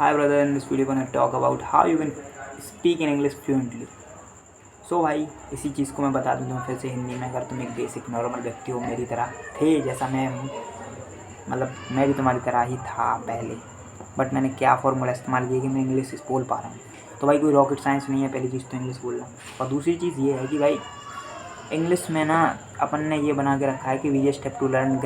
Hi brother, in this video gonna talk about how you can speak in English fluently. सो भाई इसी चीज़ को मैं बता दूँ तुम्हें फिर से हिंदी में। अगर तुम एक बेसिक नॉर्मल व्यक्ति हो मेरी तरह थे, जैसा मैं हूँ, मतलब मैं भी तुम्हारी तरह ही था पहले, बट मैंने क्या फार्मूला इस्तेमाल किया कि मैं इंग्लिश बोल पा रहा हूँ। तो भाई कोई रॉकेट साइंस नहीं है, पहली चीज़ तो इंग्लिश बोलना। और दूसरी चीज़ ये है कि भाई इंग्लिश में ना अपन ने ये बना के रखा है कि we just have to learn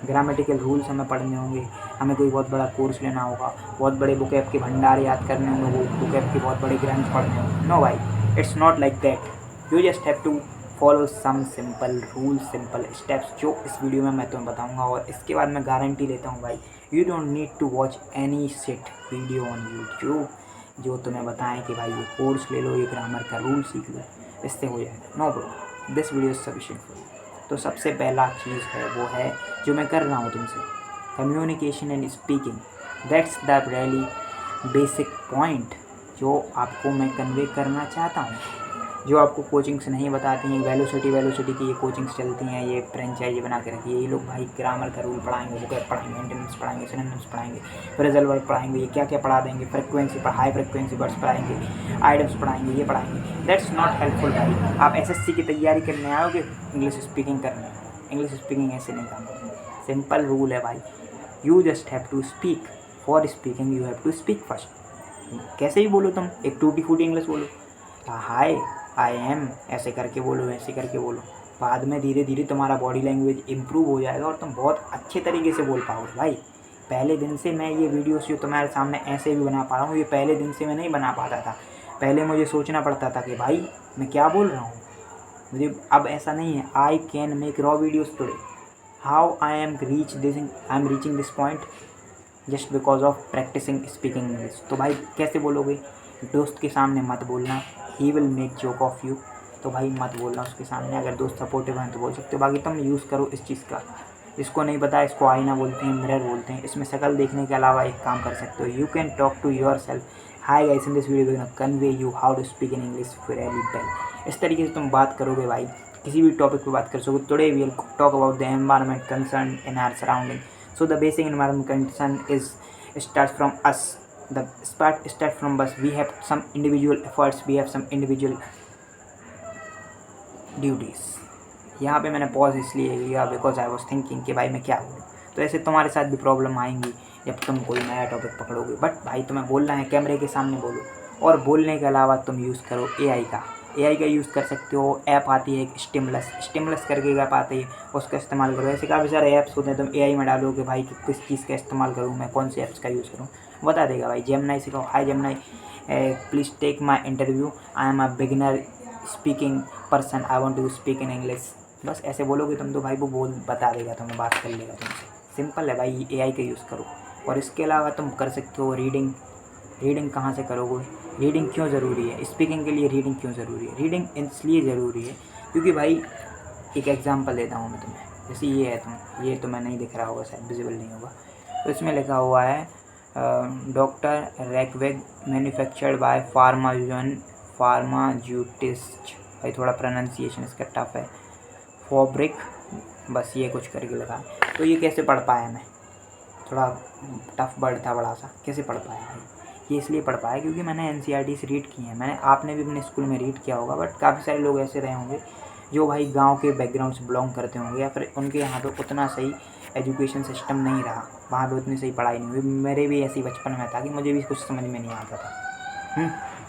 grammatical rules हमें पढ़ने होंगे, हमें कोई बहुत बड़ा कोर्स लेना होगा, बहुत बड़े बुकैप के भंडार याद करने होंगे, वो बुकैप के बहुत बड़े ग्रंथ पढ़ने होंगे। नो भाई, it's not like that. You just have to follow some simple rules, simple steps जो इस वीडियो में मैं तुम्हें बताऊंगा। और इसके बाद मैं गारंटी लेता हूँ भाई, you don't need to watch any shit video on YouTube जो तुम्हें बताएं कि भाई ये कोर्स ले लो, ये ग्रामर का रूल सीख लो, इससे हो जाएगा। No bro, this video is sufficient for you. तो सबसे पहला चीज़ है वो है जो मैं कर रहा हूँ तुमसे, communication and speaking. That's the really basic point जो आपको मैं कन्वे करना चाहता हूँ, जो आपको कोचिंग्स नहीं बताती हैं। वेलोसिटी की ये कोचिंग्स चलती हैं, ये फ्रेंचाइजी बना के रखी है। ये लोग भाई ग्रामर का रूल पढ़ाएंगे, वोकैब पढ़ाएंगे, एंटोनिम्स पढ़ाएंगे, सिनोनिम्स पढ़ाएंगे, फ्रेजल वर्ब पढ़ाएंगे, ये क्या क्या पढ़ा देंगे, फ्रिक्वेंसी पर हाई फ्रिक्वेंसी वर्ड्स पढ़ाएंगे, आइडम्स पढ़ाएंगे, ये पढ़ाएंगे। दैट्स नॉट हेल्पफुल भाई। आप एसएससी की तैयारी करने आओगे, इंग्लिश स्पीकिंग करने। इंग्लिश स्पीकिंग ऐसे नहीं काम करती। सिंपल रूल है भाई, you just have to speak. For speaking you have to speak first. कैसे भी बोलो तुम, एक टूटी फूटी इंग्लिश बोलो, हाय आई एम, ऐसे करके बोलो, ऐसे करके बोलो। बाद में धीरे धीरे तुम्हारा बॉडी लैंग्वेज इम्प्रूव हो जाएगा और तुम बहुत अच्छे तरीके से बोल पाओगे भाई। पहले दिन से मैं ये वीडियोस जो तुम्हारे सामने ऐसे भी बना पा रहा हूँ, ये पहले दिन से मैं नहीं बना पाता था। पहले मुझे सोचना पड़ता था कि भाई मैं क्या बोल रहा हूँ। मुझे अब ऐसा नहीं है। I can make raw videos today. How I am reaching this point just because of practising speaking English. तो भाई कैसे बोलोगे? दोस्त के सामने मत बोलना, he will make joke of you. तो भाई मत बोलना उसके सामने। अगर दोस्त सपोर्टिव हैं तो बोल सकते हो, बाकी तुम यूज़ करो इस चीज़ का। इसको नहीं पता, इसको आईना बोलते हैं, मिरर बोलते हैं। इसमें शक्ल देखने के अलावा एक काम कर सकते हो, you can talk to yourself. Hi guys, in this video convey you how to speak in English very well. इस तरीके से तुम बात करोगे भाई, किसी भी टॉपिक पे बात कर सकोगे। Today we will talk about the environment concern in our surrounding. So the basic environment concern is starts from us. The start from us. We have some individual efforts. We have some individual duties. यहाँ पे मैंने pause इसलिए लिया because I was thinking कि भाई मैं क्या बोलूँ। तो ऐसे तुम्हारे साथ भी प्रॉब्लम आएंगी जब तुम कोई नया टॉपिक पकड़ोगे। बट भाई तुम्हें बोलना है, कैमरे के सामने बोलो। और बोलने के अलावा तुम यूज़ करो एआई का यूज़ कर सकते हो। ऐप आती है एक स्टिमुलस करके एक ऐप आती है, उसका इस्तेमाल करो। ऐसे काफ़ी सारे ऐप्स होते हैं, तुम एआई में डालो कि भाई किस चीज़ का इस्तेमाल करूँ, मैं कौन से ऐप्स का यूज़ करूँ, बता देगा भाई। जेमिनी सिखाओ, hi Gemini please take my interview, I am a beginner speaking person, I want to speak in English. बस ऐसे बोलोगे तुम तो भाई वो बता देगा, तुम्हें बात कर लेगा तुमसे। सिंपल है भाई, एआई का यूज़ करो। और इसके अलावा तुम कर सकते हो रीडिंग कहाँ से करोगे? रीडिंग क्यों ज़रूरी है? स्पीकिंग के लिए रीडिंग क्यों ज़रूरी है? रीडिंग इसलिए ज़रूरी है क्योंकि भाई एक एग्जांपल देता हूँ मैं तुम्हें। जैसे ये है, ये तुम्हें नहीं दिख रहा होगा, शायद विजिबल नहीं होगा। तो इसमें लिखा हुआ है डॉक्टर रैकवेग मैन्युफैक्चर्ड बाय फार्माज्यूटिस्ट। भाई थोड़ा प्रोनाउंसिएशन इसका टफ है। फॉब्रिक, बस ये कुछ करके लगा। तो ये कैसे पढ़ पाया मैं? थोड़ा टफ वर्ड था बड़ा सा, कैसे पढ़ पाया भाई? ये इसलिए पढ़ पाया क्योंकि मैंने एनसीईआरटी से रीड की है। आपने भी अपने स्कूल में रीड किया होगा, बट काफ़ी सारे लोग ऐसे रहे होंगे जो भाई गांव के बैकग्राउंड से बिलोंग करते होंगे, या फिर उनके यहाँ पे उतना सही एजुकेशन सिस्टम नहीं रहा, वहाँ पे उतनी सही पढ़ाई नहीं हुई। मेरे भी ऐसी बचपन में था कि मुझे भी कुछ समझ में नहीं आता था।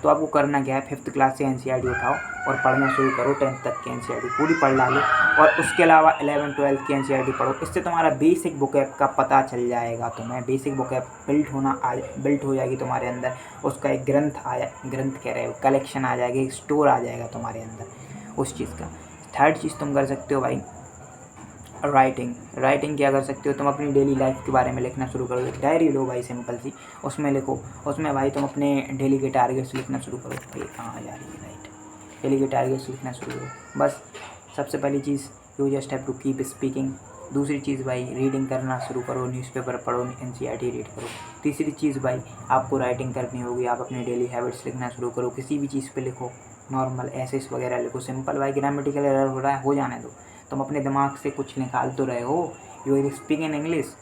तो आपको करना क्या है, 5th क्लास से एनसीईआरटी उठाओ और पढ़ना शुरू करो। 10th तक की एनसीईआरटी पूरी पढ़ डालो और उसके अलावा 11th 12th की एनसीईआरटी पढ़ो। इससे तुम्हारा बेसिक वोकैब का पता चल जाएगा। तुम्हें बेसिक वोकैब बिल्ट हो जाएगी तुम्हारे अंदर। उसका एक ग्रंथ कह रहे हो, कलेक्शन आ जाएगी, एक स्टोर आ जाएगा तुम्हारे अंदर उस चीज़ का। थर्ड चीज़ तुम कर सकते हो भाई, राइटिंग क्या कर सकते हो? तुम अपनी डेली लाइफ के बारे में लिखना शुरू करो। एक डायरी लो भाई सिंपल सी, उसमें लिखो। उसमें भाई तुम अपने डेली के टारगेट्स लिखना शुरू करो। भाई कहाँ जा रही है लाइट? डेली के टारगेट्स लिखना शुरू करो। बस सबसे पहली चीज़, you just have to keep speaking. दूसरी चीज़ भाई, रीडिंग करना शुरू करो, न्यूज़पेपर पढ़ो, एनसीईआरटी रीड करो। तीसरी चीज़ भाई, आपको राइटिंग करनी होगी। आप अपने डेली हैबिट्स लिखना शुरू करो। किसी भी चीज़ पे लिखो, नॉर्मल एसेस वगैरह लिखो। सिंपल भाई, ग्रामेटिकल एरर हो रहा है, हो जाने दो। तुम अपने दिमाग से कुछ निकाल तो रहे हो। You are speaking English.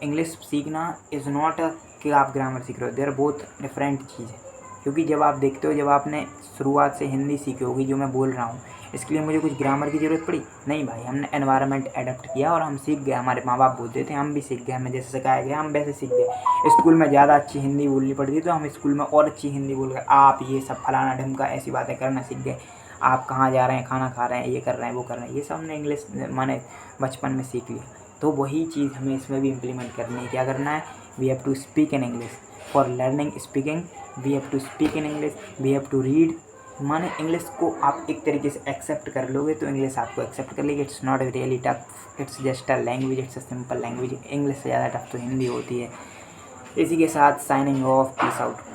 English सीखना इज़ नॉट अ कि आप ग्रामर सीख रहे हो, देयर बोथ डिफरेंट चीज़ है। क्योंकि जब आप देखते हो, जब आपने शुरुआत से हिंदी सीखी होगी जो मैं बोल रहा हूँ, इसके लिए मुझे कुछ ग्रामर की ज़रूरत पड़ी नहीं भाई, हमने एनवायरनमेंट अडेप्ट किया और हम सीख गए। हमारे माँ बाप बोलते थे, हम भी सीख गए, हमें जैसे सिखाया गया हम वैसे सीख गए। स्कूल में ज़्यादा अच्छी हिंदी बोलनी पड़ती तो हम स्कूल में और अच्छी हिंदी बोल गए, आप ये सब फलाना ढमका ऐसी बातें करना सीख गए। आप कहाँ जा रहे हैं, खाना खा रहे हैं, ये कर रहे हैं, वो कर रहे हैं, ये सब हमने इंग्लिश माने बचपन में सीख लिया। तो वही चीज़ हमें इसमें भी इम्प्लीमेंट करनी है। क्या करना है? We have to speak in English. For learning speaking we have to speak in English, we have to read. माने इंग्लिश को आप एक तरीके से एक्सेप्ट कर लोगे तो इंग्लिश आपको एक्सेप्ट कर लेगी। It's not really tough, it's just a language, it's a simple language. English से ज़्यादा टफ तो हिंदी होती है। इसी के साथ साइनिंग ऑफ, पीस आउट।